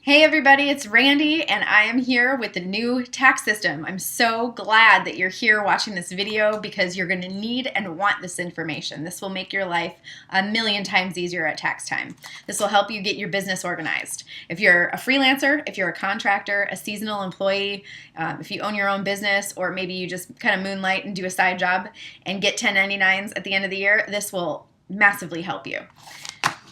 Hey everybody, it's Randy and I am here with the new tax system. I'm so glad that you're here watching this video because you're going to need and want this information. This will make your life a million times easier at tax time. This will help you get your business organized. If you're a freelancer, if you're a contractor, a seasonal employee, if you own your own business, or maybe you just kind of moonlight and do a side job and get 1099s at the end of the year, this will massively help you.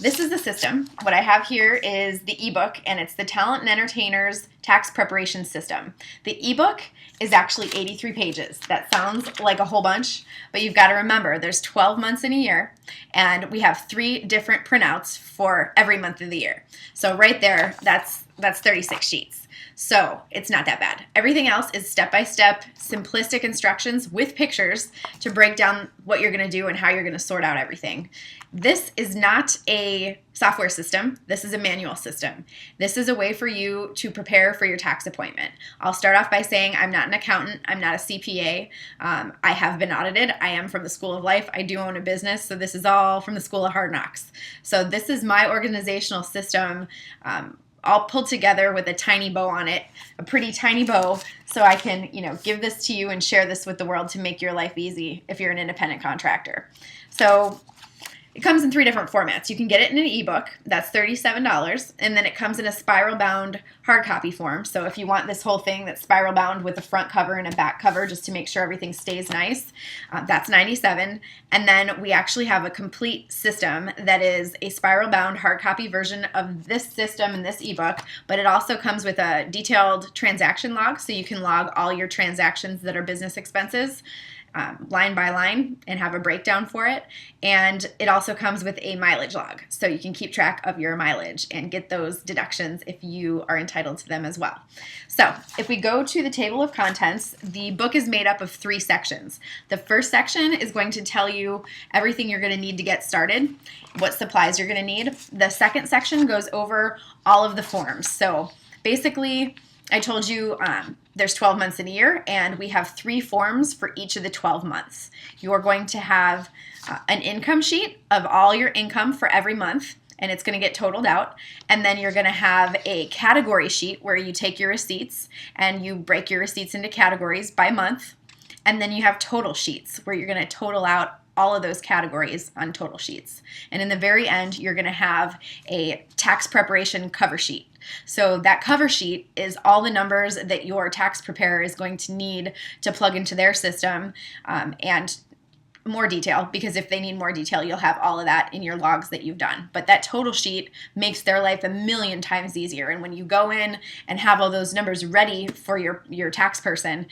This is the system. What I have here is the ebook, and it's the Talent and Entertainers Tax Preparation System. The ebook is actually 83 pages. That sounds like a whole bunch, but you've got to remember there's 12 months in a year, and we have 3 different printouts for every month of the year. So right there, that's 36 sheets. So it's not that bad. Everything else is step-by-step, simplistic instructions with pictures to break down what you're going to do and how you're going to sort out everything. This is not a software system. This is a manual system. This is a way for you to prepare for your tax appointment. I'll start off by saying I'm not an accountant. I'm not a CPA. I have been audited. I am from the School of Life. I do own a business, so this is all from the School of Hard Knocks. So this is my organizational system, all pulled together with a tiny bow on it, a pretty tiny bow, so I can, give this to you and share this with the world to make your life easy if you're an independent contractor. So it comes in 3 different formats. You can get it in an ebook, that's $37, and then it comes in a spiral-bound hard copy form. So if you want this whole thing that's spiral-bound with a front cover and a back cover just to make sure everything stays nice, that's $97. And then we actually have a complete system that is a spiral-bound hard copy version of this system and this ebook, but it also comes with a detailed transaction log, so you can log all your transactions that are business expenses, line by line, and have a breakdown for it. And it also comes with a mileage log, so you can keep track of your mileage and get those deductions if you are entitled to them as well. So if we go to the table of contents, the book is made up of 3 sections. The first section is going to tell you everything you're going to need to get started, what supplies you're going to need. The second section goes over all of the forms. So basically, I told you there's 12 months in a year, and we have 3 forms for each of the 12 months. You're going to have an income sheet of all your income for every month, and it's going to get totaled out. And then you're going to have a category sheet where you take your receipts and you break your receipts into categories by month. And then you have total sheets where you're going to total out all of those categories on total sheets. And in the very end, you're going to have a tax preparation cover sheet. So that cover sheet is all the numbers that your tax preparer is going to need to plug into their system, and more detail, because if they need more detail, you'll have all of that in your logs that you've done. But that total sheet makes their life a million times easier. And when you go in and have all those numbers ready for your tax person,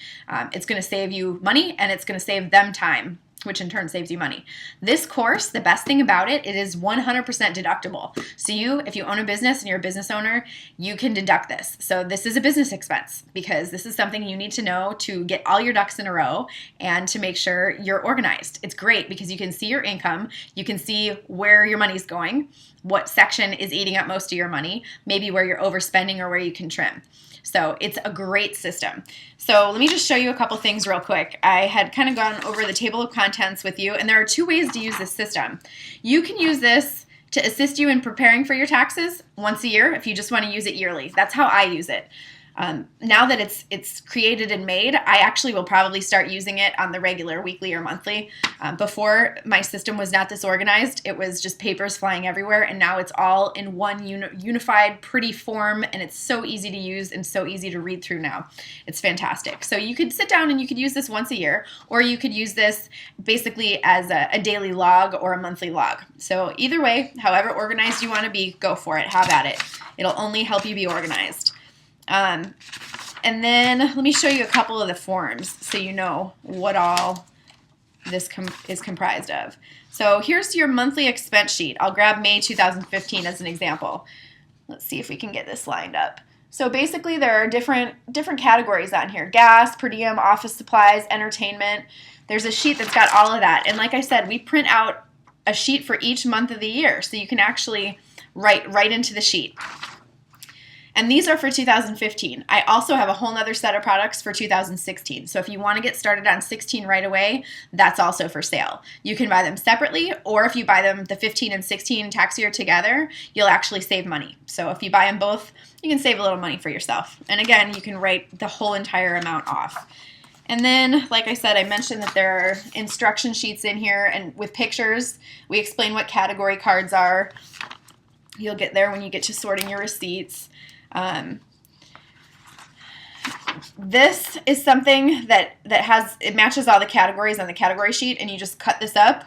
it's going to save you money and it's going to save them time, which in turn saves you money. This course, the best thing about it, it is 100% deductible. So if you own a business and you're a business owner, you can deduct this. So this is a business expense because this is something you need to know to get all your ducks in a row and to make sure you're organized. It's great because you can see your income, you can see where your money's going, what section is eating up most of your money, maybe where you're overspending or where you can trim. So it's a great system. So let me just show you a couple things real quick. I had kind of gone over the table of contents with you, and there are 2 ways to use this system. You can use this to assist you in preparing for your taxes once a year if you just want to use it yearly. That's how I use it. Now that it's created and made, I actually will probably start using it on the regular weekly or monthly. Before, my system was not this organized. It was just papers flying everywhere, and now it's all in one unified, pretty form, and it's so easy to use and so easy to read through now. It's fantastic. So you could sit down and you could use this once a year, or you could use this basically as a daily log or a monthly log. So either way, however organized you want to be, go for it. Have at it. It'll only help you be organized. And then let me show you a couple of the forms so you know what all this is comprised of. So here's your monthly expense sheet. I'll grab May 2015 as an example. Let's see if we can get this lined up. So basically there are different categories on here: gas, per diem, office supplies, entertainment. There's a sheet that's got all of that. And like I said, we print out a sheet for each month of the year, so you can actually write right into the sheet. And these are for 2015. I also have a whole nother set of products for 2016. So if you want to get started on 16 right away, that's also for sale. You can buy them separately, or if you buy them the 15 and 16 tax year together, you'll actually save money. So if you buy them both, you can save a little money for yourself. And again, you can write the whole entire amount off. And then, like I said, I mentioned that there are instruction sheets in here, and with pictures, we explain what category cards are. You'll get there when you get to sorting your receipts. This is something that it matches all the categories on the category sheet, and you just cut this up.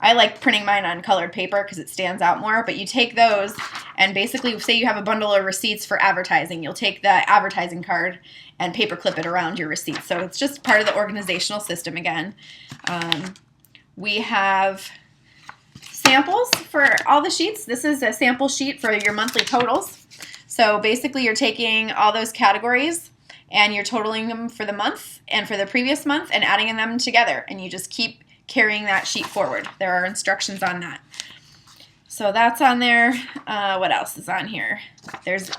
I like printing mine on colored paper because it stands out more, but you take those and basically say you have a bundle of receipts for advertising. You'll take the advertising card and paper clip it around your receipt. So it's just part of the organizational system again. We have samples for all the sheets. This is a sample sheet for your monthly totals. So basically you're taking all those categories and you're totaling them for the month and for the previous month and adding them together, and you just keep carrying that sheet forward. There are instructions on that. So that's on there. What else is on here? There's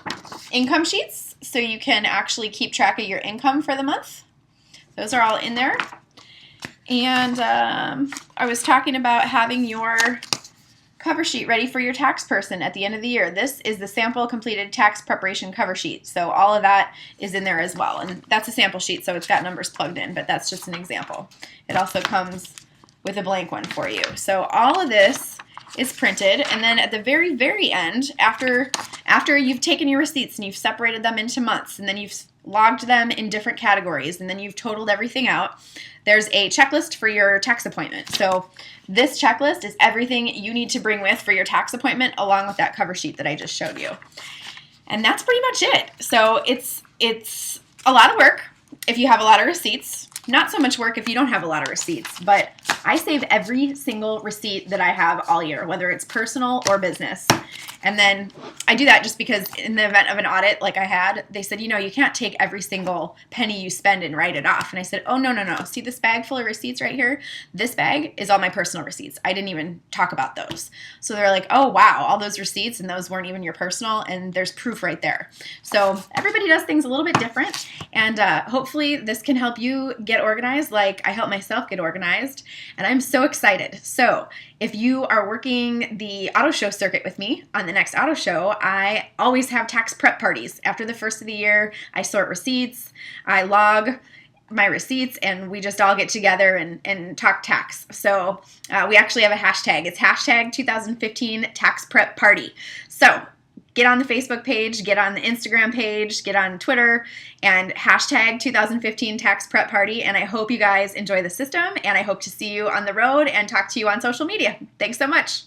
income sheets, so you can actually keep track of your income for the month. Those are all in there. And I was talking about having your cover sheet ready for your tax person at the end of the year. This is the sample completed tax preparation cover sheet. So all of that is in there as well. And that's a sample sheet, so it's got numbers plugged in, but that's just an example. It also comes with a blank one for you. So all of this is printed, and then at the very, very end, after you've taken your receipts and you've separated them into months, and then you've logged them in different categories, and then you've totaled everything out, there's a checklist for your tax appointment. So this checklist is everything you need to bring with for your tax appointment, along with that cover sheet that I just showed you. And that's pretty much it. So it's a lot of work if you have a lot of receipts. Not so much work if you don't have a lot of receipts, but I save every single receipt that I have all year, whether it's personal or business. And then I do that just because in the event of an audit like I had, they said, you know, you can't take every single penny you spend and write it off. And I said, oh, no. See this bag full of receipts right here? This bag is all my personal receipts. I didn't even talk about those. So they're like, oh, wow, all those receipts, and those weren't even your personal, and there's proof right there. So everybody does things a little bit different, and hopefully this can help you get organized like I help myself get organized, and I'm so excited. So if you are working the auto show circuit with me on the next auto show, I always have tax prep parties. After the first of the year, I sort receipts, I log my receipts, and we just all get together and talk tax. So we actually have a hashtag. It's hashtag 2015 tax prep party. So get on the Facebook page, get on the Instagram page, get on Twitter, and hashtag 2015 tax prep party. And I hope you guys enjoy the system, and I hope to see you on the road and talk to you on social media. Thanks so much.